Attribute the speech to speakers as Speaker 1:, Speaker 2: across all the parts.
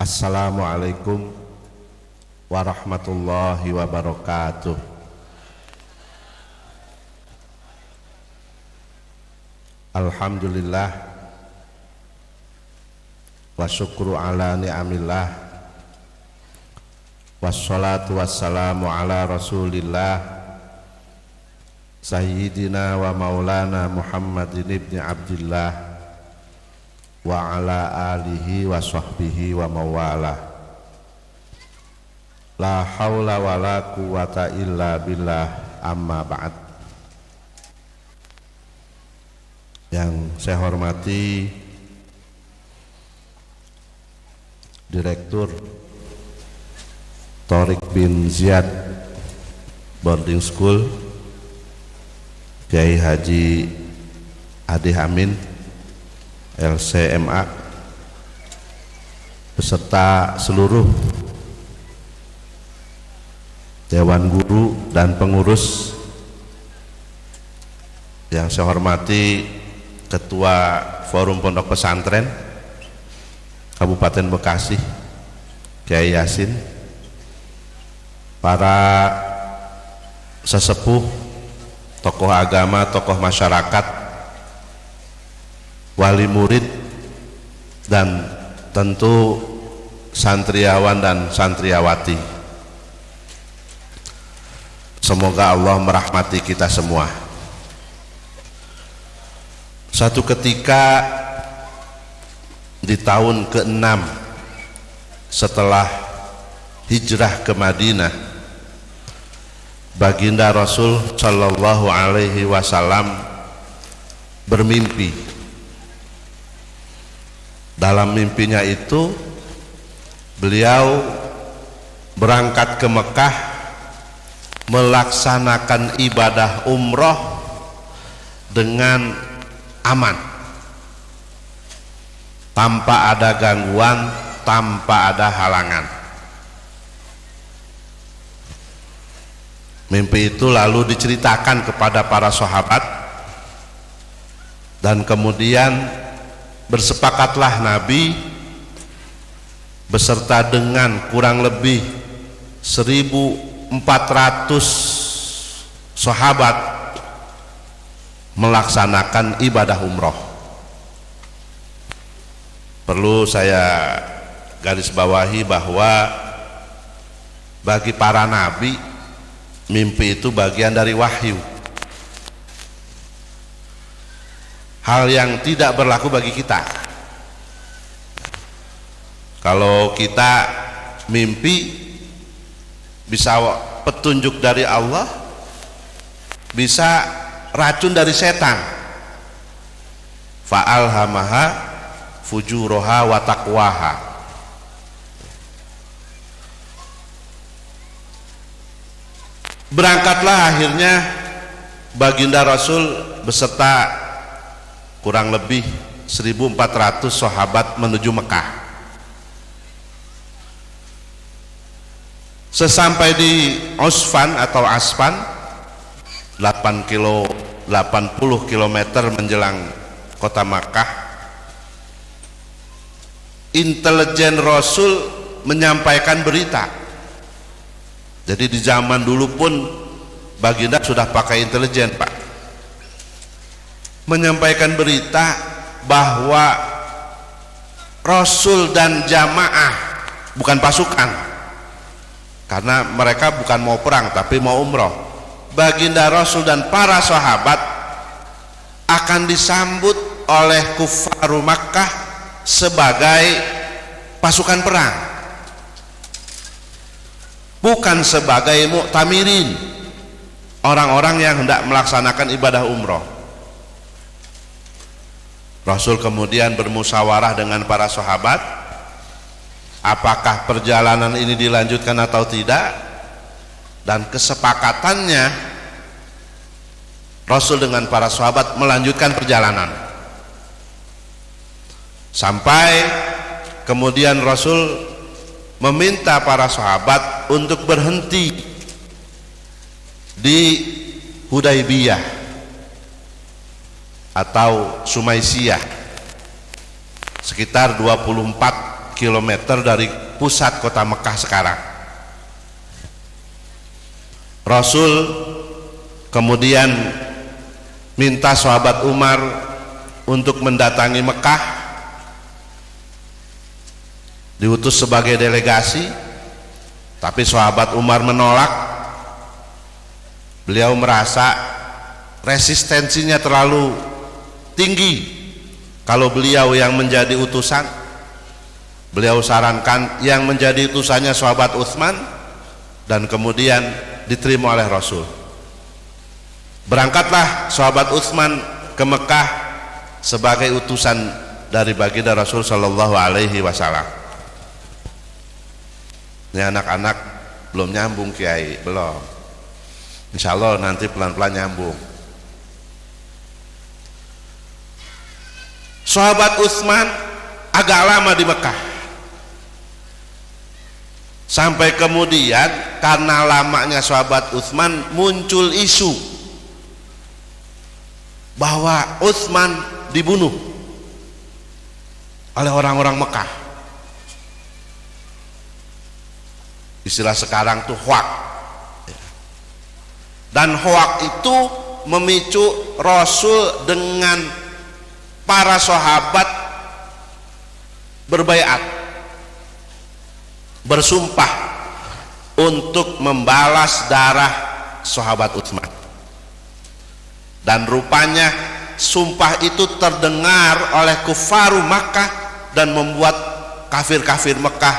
Speaker 1: Assalamualaikum warahmatullahi wabarakatuh. Alhamdulillah wa syukru ala ni'amillah wassalatu wassalamu ala rasulillah sayyidina wa maulana Muhammadin ibni Abdillah wa ala alihi wa sahbihi wa mawalah. La haula wa la quwata illa billah, amma ba'd. Yang saya hormati Direktur Thorik bin Ziyad Boarding School Kiai Haji Adi Amin LCMA beserta seluruh Dewan Guru dan pengurus. Yang saya hormati Ketua Forum Pondok Pesantren Kabupaten Bekasi Kiai Yasin, para sesepuh, tokoh agama, tokoh masyarakat, wali murid, dan tentu santriawan dan santriawati. Semoga Allah merahmati kita semua. Satu ketika di tahun ke-6 setelah hijrah ke Madinah, Baginda Rasul Shallallahu Alaihi Wasallam bermimpi. Dalam mimpinya itu beliau berangkat ke Mekah melaksanakan ibadah umroh dengan aman, tanpa ada gangguan, tanpa ada halangan. Mimpi itu lalu diceritakan kepada para sahabat, dan kemudian bersepakatlah Nabi beserta dengan kurang lebih 1.400 sahabat melaksanakan ibadah umroh. Perlu saya garis bawahi bahwa bagi para nabi, mimpi itu bagian dari wahyu. Hal yang tidak berlaku bagi kita. Kalau kita mimpi, bisa petunjuk dari Allah, bisa racun dari setan. Fa'alhamaha fujuroha wa taqwaha. Berangkatlah akhirnya Baginda Rasul beserta kurang lebih 1.400 sahabat menuju Mekah. Sesampai di Usfan atau Asfan, 80 km menjelang kota Makkah, intelijen Rasul menyampaikan berita. Jadi di zaman dulu pun Baginda sudah pakai intelijen, Pak, menyampaikan berita bahwa Rasul dan jamaah, bukan pasukan, karena mereka bukan mau perang tapi mau umroh, Baginda Rasul dan para sahabat akan disambut oleh kufaru Makkah sebagai pasukan perang, bukan sebagai mu'tamirin, orang-orang yang hendak melaksanakan ibadah umroh. Rasul kemudian bermusyawarah dengan para sahabat, apakah perjalanan ini dilanjutkan atau tidak, dan kesepakatannya Rasul dengan para sahabat melanjutkan perjalanan. Sampai kemudian Rasul meminta para sahabat untuk berhenti di Hudaybiyah atau Sumaisiyah, sekitar 24 kilometer dari pusat kota Mekah sekarang. Rasul kemudian minta sahabat Umar untuk mendatangi Mekah, diutus sebagai delegasi, tapi sahabat Umar menolak. Beliau merasa resistensinya terlalu tinggi kalau beliau yang menjadi utusan. Beliau sarankan yang menjadi utusannya sahabat Utsman, dan kemudian diterima oleh Rasul. Berangkatlah sahabat Utsman ke Mekah sebagai utusan dari baginda Rasul Shallallahu Alaihi Wasallam. Ini anak-anak belum nyambung Kiai, belum. Insya Allah nanti pelan-pelan nyambung. Sahabat Utsman agak lama di Mekah, sampai kemudian karena lamanya sahabat Utsman muncul isu bahwa Utsman dibunuh oleh orang-orang Mekah. Istilah sekarang tuh hoak. Dan hoak itu memicu Rasul dengan para sahabat berbaiat, bersumpah untuk membalas darah sahabat Utsman. Dan rupanya sumpah itu terdengar oleh kufaru Makkah dan membuat kafir-kafir Mekah,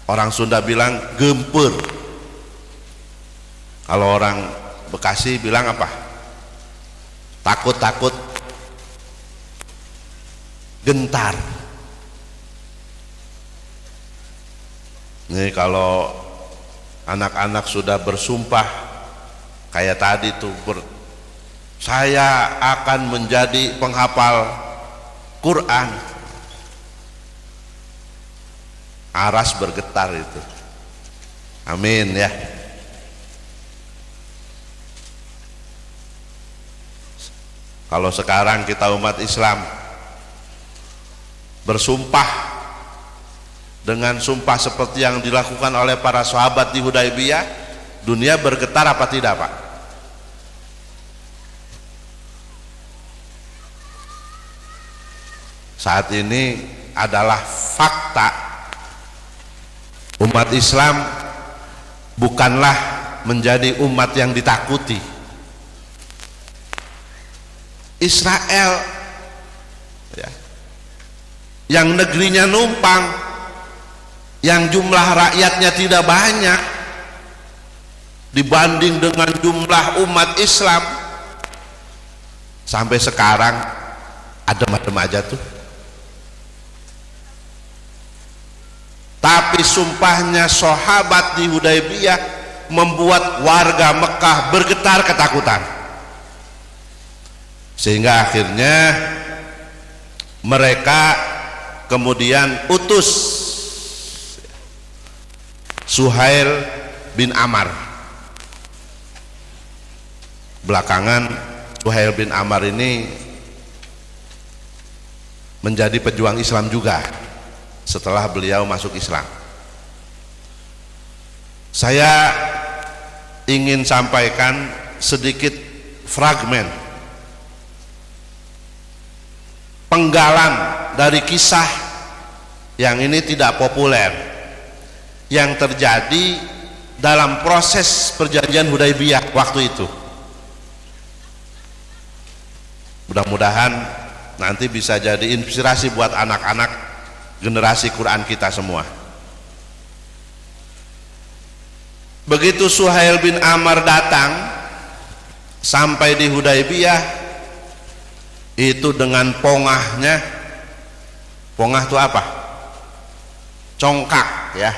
Speaker 1: orang Sunda bilang gempur. Kalau orang Bekasi bilang apa? Takut-takut, gentar. Nih kalau anak-anak sudah bersumpah kayak tadi tuh, saya akan menjadi penghafal Quran, aras bergetar itu. Amin ya. Kalau sekarang kita umat Islam bersumpah dengan sumpah seperti yang dilakukan oleh para sahabat di Hudaybiyah, dunia bergetar apa tidak, Pak? Saat ini adalah fakta, umat Islam bukanlah menjadi umat yang ditakuti. Israel ya, yang negerinya numpang, yang jumlah rakyatnya tidak banyak dibanding dengan jumlah umat Islam, sampai sekarang adem-adem aja tuh. Tapi sumpahnya sahabat di Hudaybiyah membuat warga Mekah bergetar ketakutan, sehingga akhirnya mereka kemudian utus Suhail bin Amr. Belakangan Suhail bin Amr ini menjadi pejuang Islam juga setelah beliau masuk Islam. Saya ingin sampaikan sedikit fragmen penggalan dari kisah yang ini tidak populer, yang terjadi dalam proses perjanjian Hudaybiyah waktu itu. Mudah-mudahan nanti bisa jadi inspirasi buat anak-anak generasi Quran kita semua. Begitu Suhail bin Amr datang sampai di Hudaybiyah, itu dengan pongahnya, pongah itu apa? Congkak ya.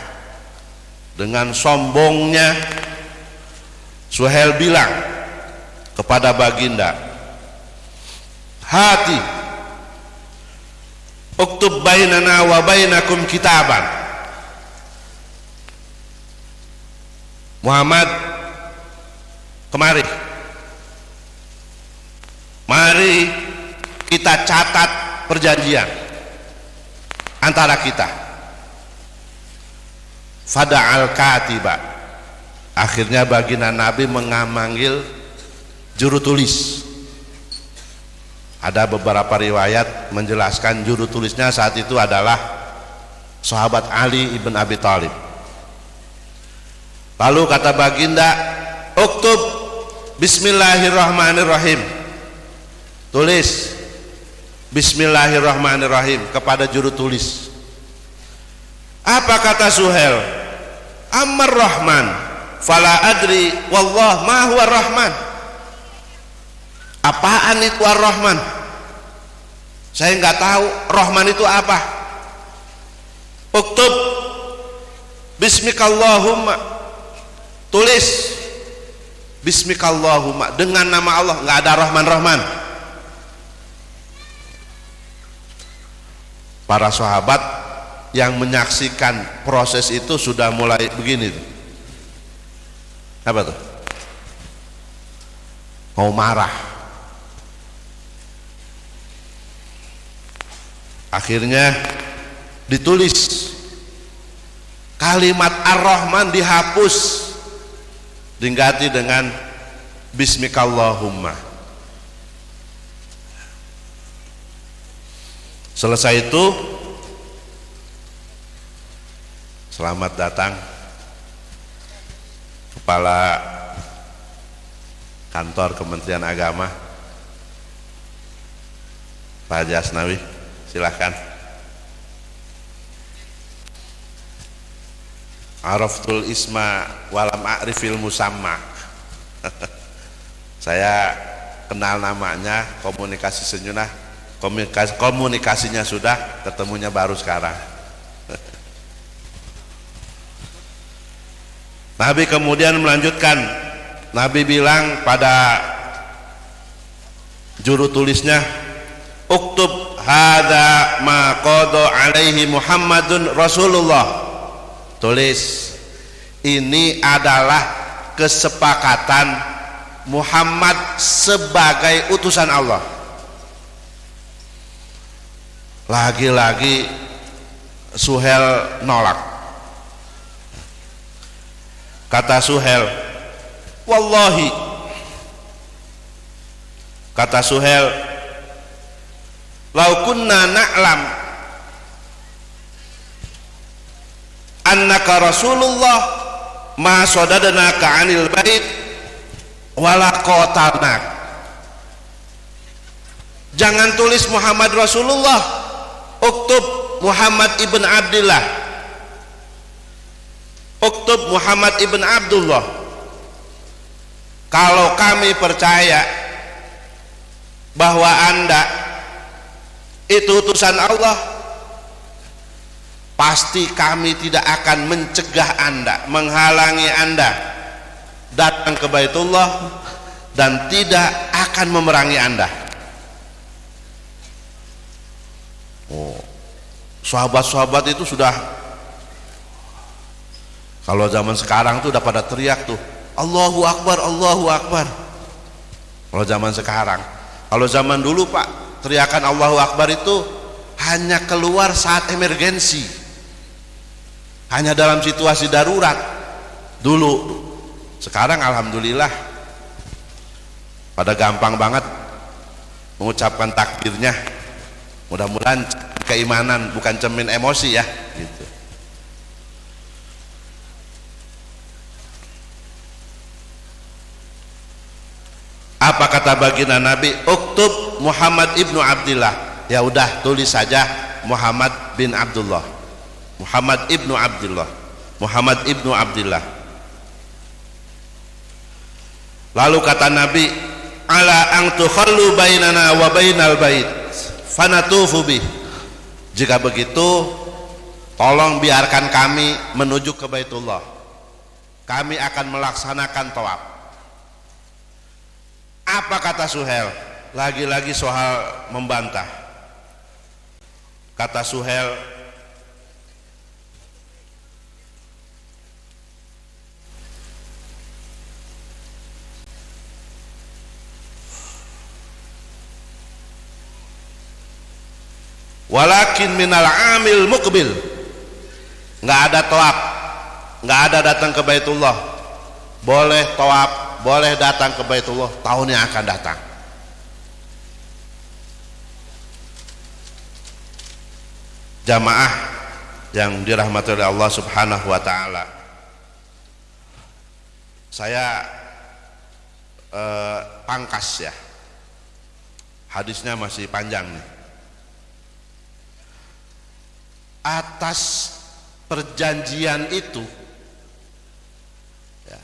Speaker 1: Dengan sombongnya Suhail bilang kepada baginda, hati uktub bainana wa bainakum kitaban. Muhammad, kemari, mari kita catat perjanjian antara kita. Fada'al katiba, akhirnya baginda Nabi memanggil juru tulis. Ada beberapa riwayat menjelaskan juru tulisnya saat itu adalah sahabat Ali ibn Abi Thalib. Lalu kata baginda, uktub bismillahirrahmanirrahim, tulis bismillahirrahmanirrahim kepada juru tulis. Apa kata Suhail? Ammar Rahman fala adri wallah ma huwa Rahman. Apaan itu Ar-Rahman? Saya nggak tahu Rahman itu apa. Uktub bismikallahumma, tulis bismikallahumma, dengan nama Allah, nggak ada Rahman. Para sahabat yang menyaksikan proses itu sudah mulai begini tuh. Apa tuh? Mau marah. Akhirnya ditulis, kalimat Ar-Rahman dihapus, diganti dengan bismikallahumma. Selesai itu, selamat datang Kepala Kantor Kementerian Agama Pak Haji Asnawi, silahkan. Araftul isma walam a'rifil musamma. Saya kenal namanya, komunikasi senyunah, komunikasinya sudah, ketemunya baru sekarang. Nabi kemudian melanjutkan, Nabi bilang pada juru tulisnya, uktub hadza ma qada alaihi Muhammadun Rasulullah, tulis ini adalah kesepakatan Muhammad sebagai utusan Allah. Lagi-lagi Suhail nolak. Kata Suhail, wallahi, kata Suhail, lau kunna na'lam annaka Rasulullah ma sadadnaka 'anil bait wala qatalnak. Jangan tulis Muhammad Rasulullah, uktub Muhammad ibn Abdullah, uktub Muhammad ibn Abdullah. Kalau kami percaya bahwa Anda itu utusan Allah, pasti kami tidak akan mencegah Anda, menghalangi Anda datang ke Baitullah dan tidak akan memerangi Anda. Oh, sahabat-sahabat itu sudah, kalau zaman sekarang tuh udah pada teriak tuh, Allahu Akbar, Allahu Akbar. Kalau zaman sekarang, kalau zaman dulu Pak, teriakan Allahu Akbar itu hanya keluar saat emergensi, hanya dalam situasi darurat dulu. Sekarang alhamdulillah pada gampang banget mengucapkan takbirnya. Mudah-mudahan keimanan bukan cermin emosi ya gitu. Apa kata baginda Nabi? Uktub Muhammad ibnu Abdullah. Ya udah, tulis saja Muhammad bin Abdullah, Muhammad ibnu Abdullah, Muhammad ibnu Abdullah. Lalu kata Nabi, ala ang tukhallu bainana wa bainal bait fanatufu bih. Jika begitu, tolong biarkan kami menuju ke Baitullah, kami akan melaksanakan tawaf. Apa kata Suhail? Lagi-lagi soal membantah. Kata Suhail, walakin minal amil muqbil, nggak ada tawaf, nggak ada datang ke Baitullah. Boleh tawaf, boleh datang ke Baitullah tahun yang akan datang. Jamaah yang dirahmati oleh Allah Subhanahu wa taala, saya pangkas ya, hadisnya masih panjang nih. Atas perjanjian itu ya,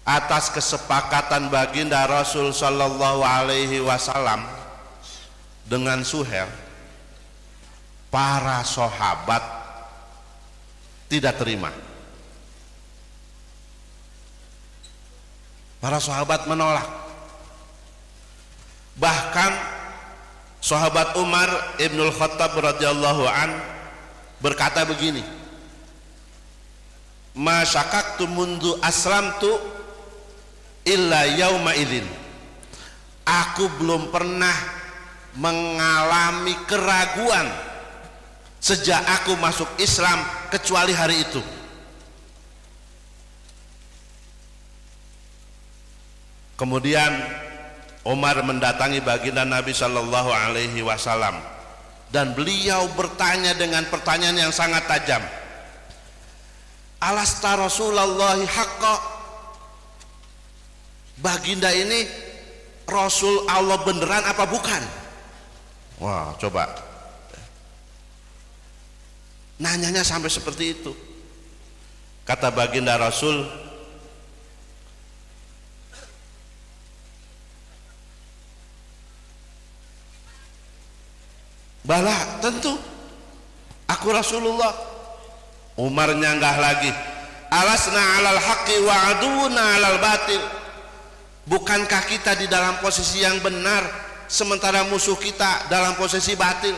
Speaker 1: atas kesepakatan baginda Rasul sallallahu alaihi wasallam dengan Suhail, para sahabat tidak terima. Para sahabat menolak. Bahkan sahabat Umar Ibnul Khattab radhiyallahu an berkata begini, ma syakaktu mundu aslamtu illa yauma idzin, aku belum pernah mengalami keraguan sejak aku masuk Islam kecuali hari itu. Kemudian Umar mendatangi baginda Nabi Shallallahu Alaihi Wasallam dan beliau bertanya dengan pertanyaan yang sangat tajam, alasta Rasulullahi haqqa, baginda ini Rasul Allah beneran apa bukan? Wah, coba nanyanya sampai seperti itu. Kata baginda Rasul, bala, tentu aku Rasulullah. Umar nyanggah lagi, alasna alal haqqi wa aduna alal batil, bukankah kita di dalam posisi yang benar sementara musuh kita dalam posisi batil?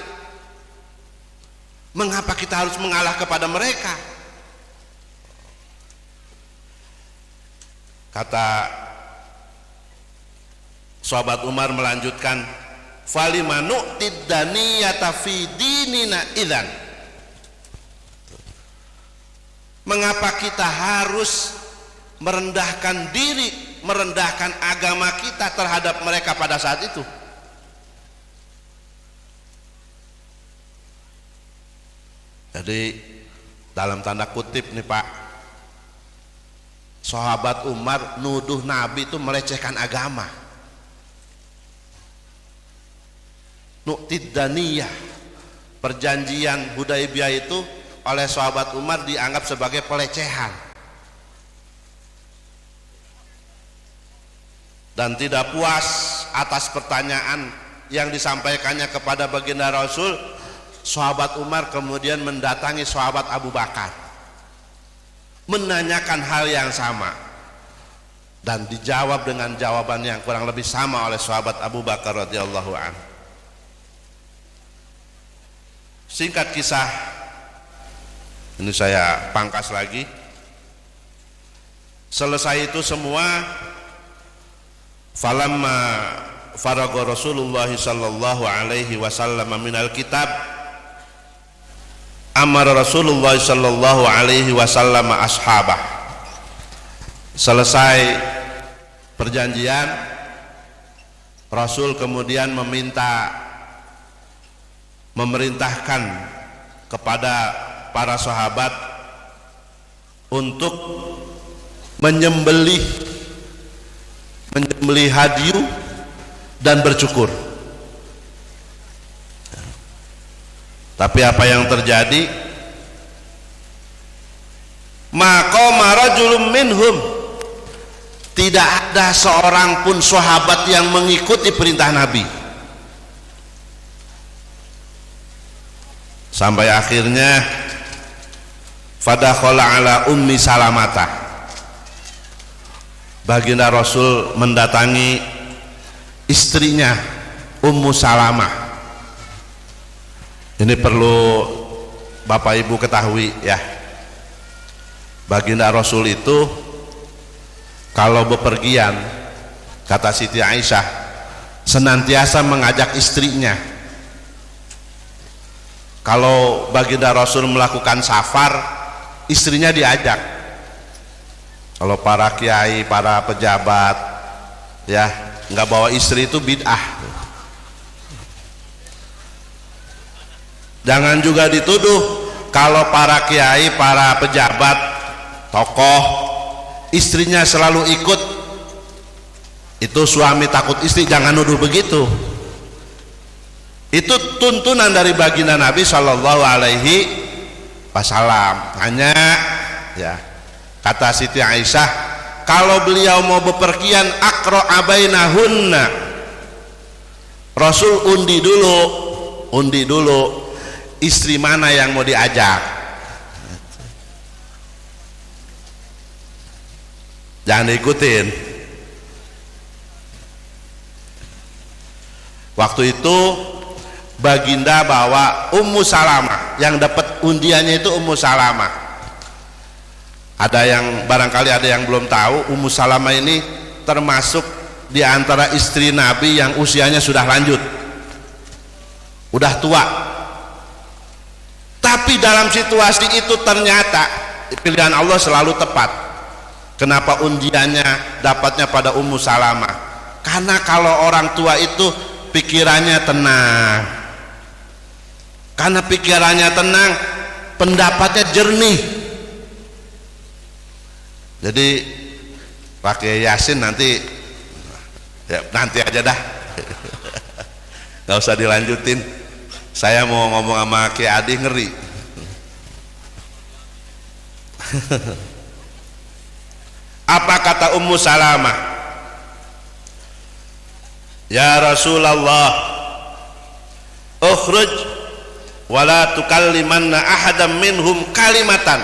Speaker 1: Mengapa kita harus mengalah kepada mereka? Kata sahabat Umar melanjutkan, falima nu'tid daniyata fi dinina idzan, mengapa kita harus merendahkan diri, merendahkan agama kita terhadap mereka pada saat itu? Jadi dalam tanda kutip nih Pak, sahabat Umar nuduh Nabi itu melecehkan agama. Nu'tid daniyah, perjanjian Hudaibiyah itu oleh sahabat Umar dianggap sebagai pelecehan dan tidak puas atas pertanyaan yang disampaikannya kepada baginda Rasul. Sahabat Umar kemudian mendatangi sahabat Abu Bakar menanyakan hal yang sama dan dijawab dengan jawaban yang kurang lebih sama oleh sahabat Abu Bakar radhiyallahu anhu. Singkat kisah, ini saya pangkas lagi. Selesai itu semua, falamma faragha Rasulullah sallallahu alaihi wasallam minal kitab, amara Rasulullah sallallahu alaihi wasallam ashabah. Selesai perjanjian, Rasul kemudian memerintahkan kepada para sahabat untuk menyembelih hadyu dan bercukur. Tapi apa yang terjadi? Maqama rajulun minhum, tidak ada seorang pun sahabat yang mengikuti perintah Nabi. Sampai akhirnya fadakhala ala ummi Salamata, baginda Rasul mendatangi istrinya Ummu Salamah. Ini perlu Bapak Ibu ketahui ya, baginda Rasul itu kalau bepergian, kata Siti Aisyah, senantiasa mengajak istrinya Kalau baginda Rasul melakukan safar, istrinya diajak. Kalau para kiai, para pejabat ya nggak bawa istri itu bid'ah. Jangan juga dituduh kalau para kiai, para pejabat, tokoh, istrinya selalu ikut, itu suami takut istri. Jangan nuduh begitu. Itu tuntunan dari baginda Nabi Shallallahu Alaihi Wasallam. Hanya ya, kata Siti Aisyah, kalau beliau mau bepergian akro'a bainahunna, Rasul undi dulu istri mana yang mau diajak. Jangan diikutin. Waktu itu baginda bawa Ummu Salamah, yang dapat undiannya itu Ummu Salamah. Ada yang barangkali ada yang belum tahu, Ummu Salamah ini termasuk di antara istri Nabi yang usianya sudah lanjut, udah tua. Tapi dalam situasi itu ternyata pilihan Allah selalu tepat. Kenapa undiannya dapatnya pada Ummu Salamah? Karena kalau orang tua itu pikirannya tenang. Karena pikirannya tenang, pendapatnya jernih. Jadi pakai Yasin nanti ya, nanti aja dah. Nggak usah dilanjutin. Saya mau ngomong sama Ki Adi ngeri. Apa kata Ummu Salamah? Ya Rasulullah, ukhruj wala tukallimanna ahadam minhum kalimatan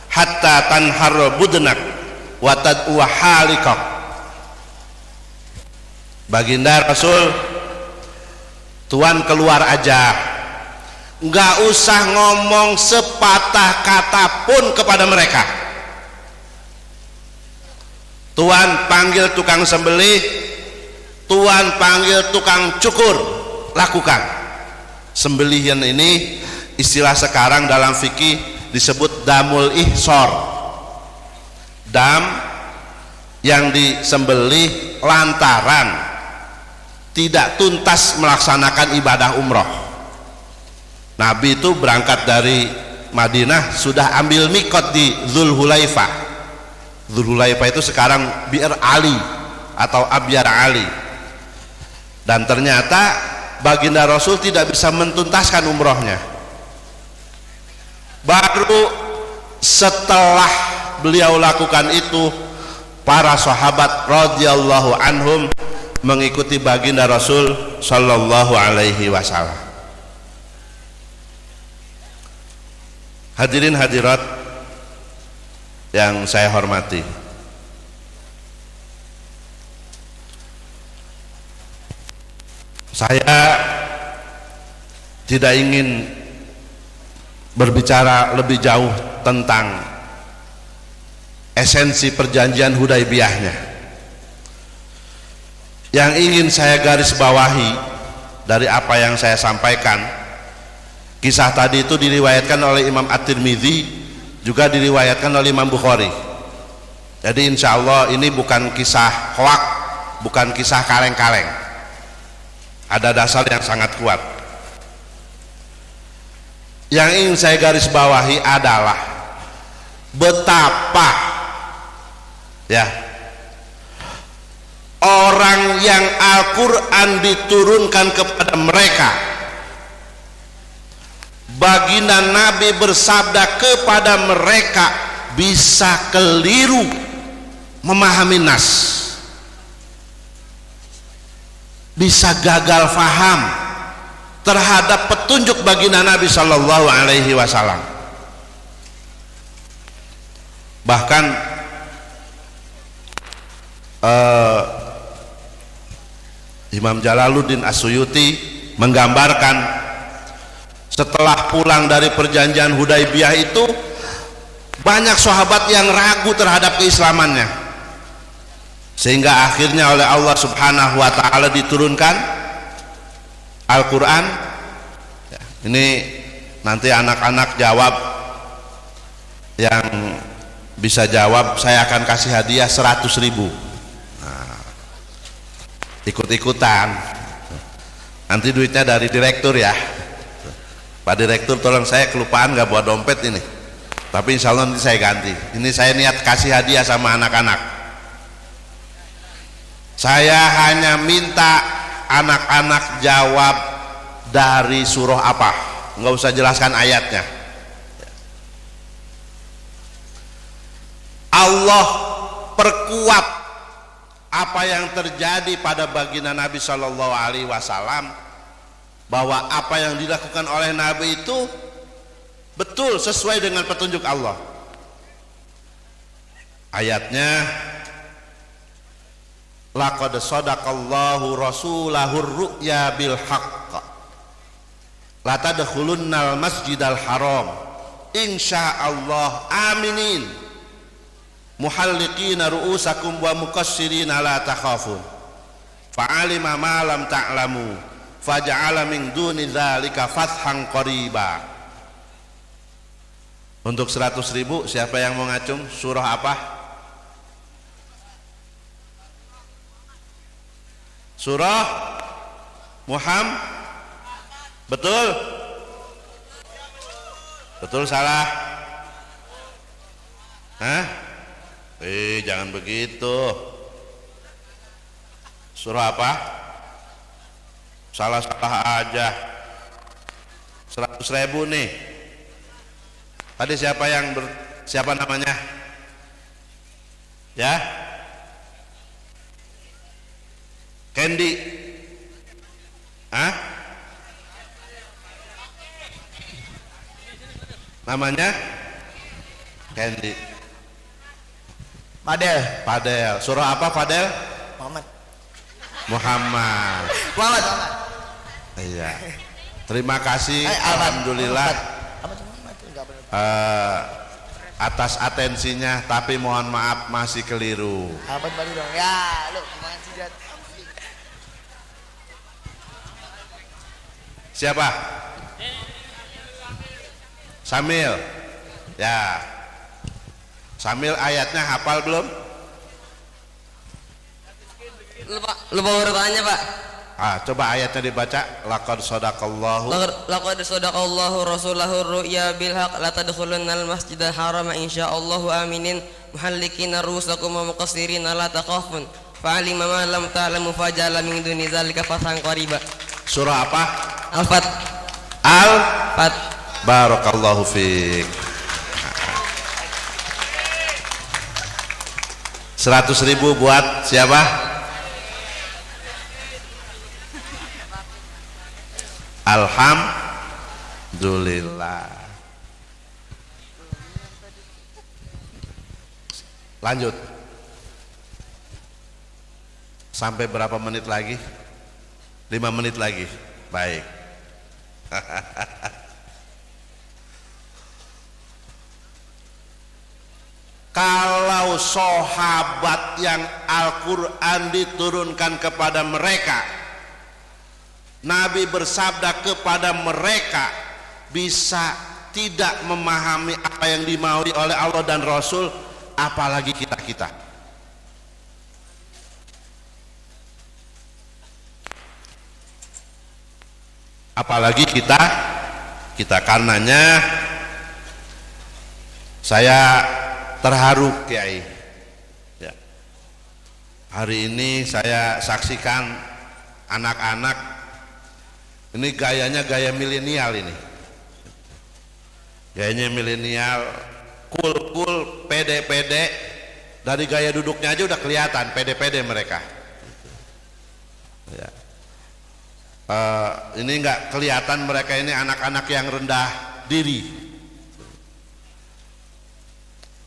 Speaker 1: hatta tanhar budnak wa tad'u halikak. Baginda Rasul, Tuan keluar aja, nggak usah ngomong sepatah kata pun kepada mereka. Tuan panggil tukang sembelih, Tuan panggil tukang cukur, lakukan. Sembelihan ini istilah sekarang dalam fikih disebut damul ihsor. Dam yang disembelih lantaran tidak tuntas melaksanakan ibadah umroh. Nabi itu berangkat dari Madinah sudah ambil mikot di Dzulhulaifah. Dzulhulaifah itu sekarang Bir Ali atau Abyar Ali. Dan ternyata baginda Rasul tidak bisa mentuntaskan umrohnya. Baru setelah beliau lakukan itu, para sahabat radhiyallahu anhum mengikuti baginda Rasul sallallahu alaihi wasallam. Hadirin hadirat yang saya hormati, saya tidak ingin berbicara lebih jauh tentang esensi perjanjian Hudaibiyahnya. Yang ingin saya garis bawahi dari apa yang saya sampaikan, kisah tadi itu diriwayatkan oleh Imam At-Tirmidzi, juga diriwayatkan oleh Imam Bukhari. Jadi insya Allah ini bukan kisah hoak, bukan kisah kaleng-kaleng. Ada dasar yang sangat kuat. Yang ingin saya garis bawahi adalah betapa ya orang yang Al-Quran diturunkan kepada mereka, baginda Nabi bersabda kepada mereka, bisa keliru memahami nas, bisa gagal faham terhadap petunjuk baginda Nabi Shallallahu Alaihi Wasallam. Bahkan Imam Jalaluddin As-Suyuti menggambarkan setelah pulang dari perjanjian Hudaibiyah itu banyak sahabat yang ragu terhadap keislamannya, sehingga akhirnya oleh Allah Subhanahu wa taala diturunkan Al-Quran. Ini nanti anak-anak jawab, yang bisa jawab saya akan kasih hadiah 100.000. Nah, ikut-ikutan, nanti duitnya dari direktur ya. Pak Direktur tolong, saya kelupaan nggak bawa dompet ini, tapi insya Allah nanti saya ganti. Ini saya niat kasih hadiah sama anak-anak. Saya hanya minta anak-anak jawab dari surah apa, nggak usah jelaskan ayatnya. Allah perkuat apa yang terjadi pada baginda Nabi Shallallahu Alaihi Wasallam, bahwa apa yang dilakukan oleh Nabi itu betul sesuai dengan petunjuk Allah. Ayatnya, laqad sadaqallahu rasulahur ru'ya bil haqq la tadkhulunnal masjidal haram insyaallah aminin muhalliqina ru'usakum wa muqassirina la takhafun fa'alima ma lam ta'lamu faja'ala min duni dzalika fathan qariba. Untuk 100.000 siapa yang mau ngacung? Surah apa? Surah Muhammad. Betul? Betul salah? Hah? Jangan begitu. Surah apa? Salah-salah aja. 100.000 nih. Tadi siapa namanya? Ya? Candy. Hah? Namanya? Candy. Fadel. Surah apa Fadel? Muhammad. Iya. Terima kasih. Alhamdulillah atas atensinya, tapi mohon maaf masih keliru.
Speaker 2: Ya, lu gimana sih, Jat?
Speaker 1: Siapa? Samil. Ya. Samil ayatnya hafal belum?
Speaker 3: Lupa urutannya, Pak.
Speaker 1: Coba ayatnya dibaca. Laqad sadaqallahu
Speaker 3: rasulahu ru'ya bil haqq la tadkhulunnal masjidal harama insyaallahu aminin muhallikina ru'usakum wa muqassirina la takhafun fa'alima ma lam ta'lamu faja'ala min duni dzalika fathan qariba.
Speaker 1: Surah apa?
Speaker 3: Al-Fat.
Speaker 1: Al-Fat. Barakallahu fiik. 100.000 buat siapa? Alhamdulillah. Lanjut. Sampai berapa menit lagi? 5 menit lagi. Baik. Kalau sahabat yang Al-Quran diturunkan kepada mereka, Nabi bersabda kepada mereka, bisa tidak memahami apa yang dimaui oleh Allah dan Rasul, apalagi kita-kita. Apalagi kita karenanya saya terharu, Kiai. Ya. Hari ini saya saksikan anak-anak ini gayanya gaya milenial ini. Gayanya milenial, cool, pede. Dari gaya duduknya aja udah kelihatan pede mereka. Ya. Ini nggak kelihatan mereka ini anak-anak yang rendah diri.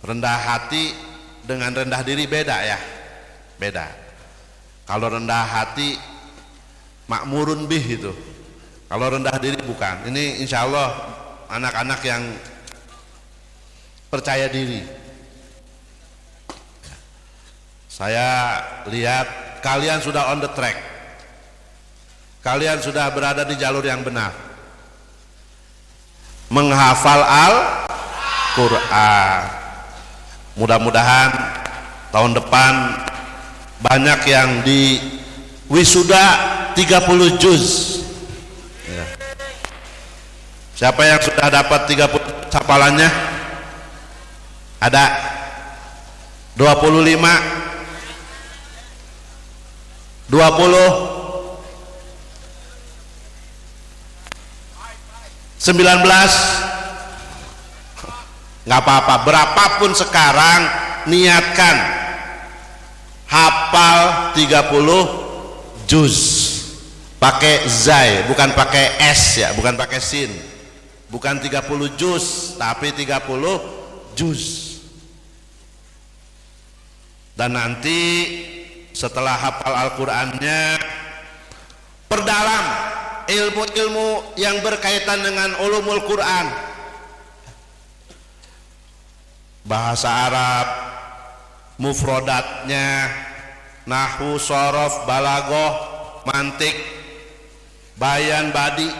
Speaker 1: Rendah hati dengan rendah diri beda ya. Beda. Kalau rendah hati makmurun bih itu. Kalau rendah diri bukan. Ini insya Allah anak-anak yang percaya diri. Saya lihat kalian sudah on the track. Kalian sudah berada di jalur yang benar. menghafal Al-Quran. Mudah-mudahan tahun depan banyak yang di wisuda 30 juz ya. Siapa yang sudah dapat 30 hafalannya? Ada 25 20 19 nggak apa-apa, berapapun sekarang niatkan hafal 30 juz pakai zai, bukan pakai s ya, bukan pakai sin, bukan 30 juz tapi 30 juz. Dan nanti setelah hafal Al-Qur'annya perdalam ilmu-ilmu yang berkaitan dengan ulumul Quran, bahasa Arab, mufrodatnya, nahwu, sorof, balagoh, mantik, bayan, badi.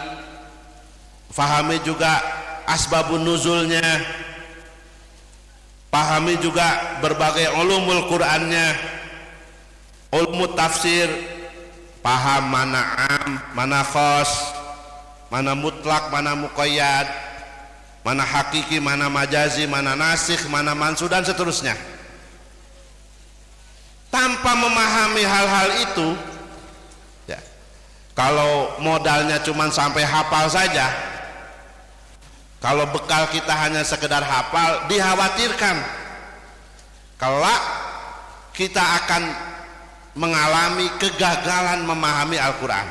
Speaker 1: Fahami juga asbabun nuzulnya, pahami juga berbagai ulumul Qur'annya, ulmu tafsir, paham mana am, mana khos, mana mutlak, mana muqayyad, mana hakiki, mana majazi, mana nasikh, mana mansuh, dan seterusnya. Tanpa memahami hal-hal itu ya, kalau modalnya cuma sampai hafal saja, kalau bekal kita hanya sekedar hafal, dikhawatirkan kelak kita akan mengalami kegagalan memahami Al-Quran.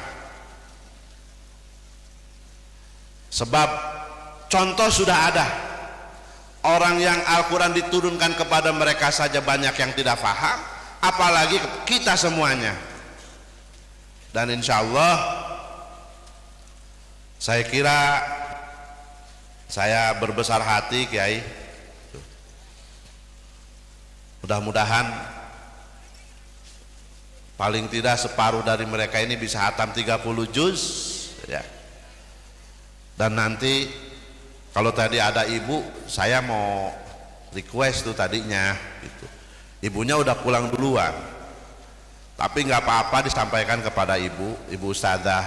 Speaker 1: Sebab contoh sudah ada, orang yang Al-Quran diturunkan kepada mereka saja banyak yang tidak paham, apalagi kita semuanya. Dan insya Allah saya kira, saya berbesar hati Kiai, mudah-mudahan paling tidak separuh dari mereka ini bisa hatam 30 juz ya. Dan nanti kalau tadi ada ibu, saya mau request tuh tadinya gitu. Ibunya udah pulang duluan, tapi nggak apa-apa disampaikan kepada ibu ustadzah,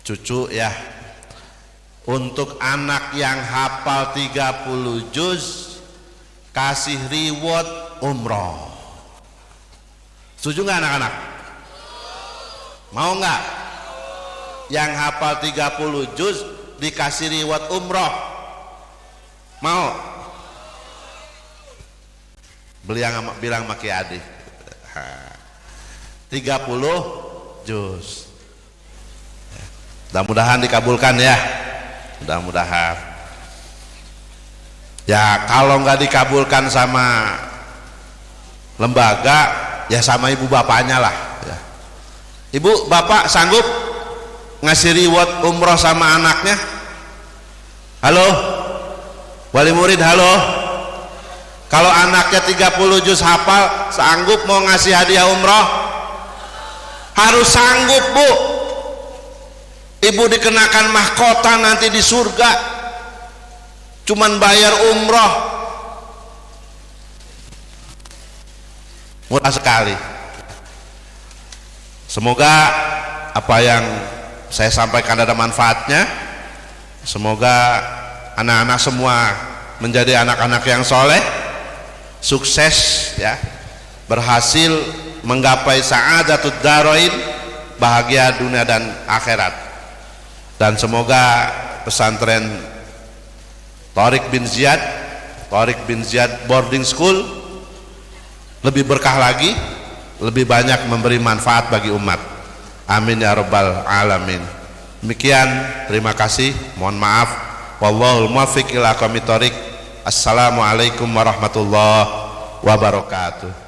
Speaker 1: cucu ya, untuk anak yang hafal 30 juz kasih reward umroh. Setuju nggak anak-anak? Mau nggak? Yang hafal 30 juz dikasih reward umroh? Mau? Bilang sama Ki Adi 30 juz. Mudah-mudahan dikabulkan ya. Mudah-mudahan. Ya kalau nggak dikabulkan sama lembaga, ya sama ibu bapaknya lah ya. Ibu bapak sanggup ngasih reward umroh sama anaknya? Halo wali murid, halo. Kalau anaknya 30 juz hafal, sanggup mau ngasih hadiah umroh? Harus sanggup bu. Ibu dikenakan mahkota nanti di surga, cuman bayar umroh. Murah sekali. Semoga apa yang saya sampaikan ada manfaatnya. Semoga anak-anak semua menjadi anak-anak yang soleh, sukses ya, berhasil menggapai sa'adatud darain, bahagia dunia dan akhirat. Dan semoga pesantren Tariq bin Ziyad Boarding School lebih berkah lagi, lebih banyak memberi manfaat bagi umat. Amin ya rabbal alamin. Demikian, terima kasih, mohon maaf. Wallahul muwaffiq ila aqwamit thoriq. Assalamualaikum warahmatullahi wabarakatuh.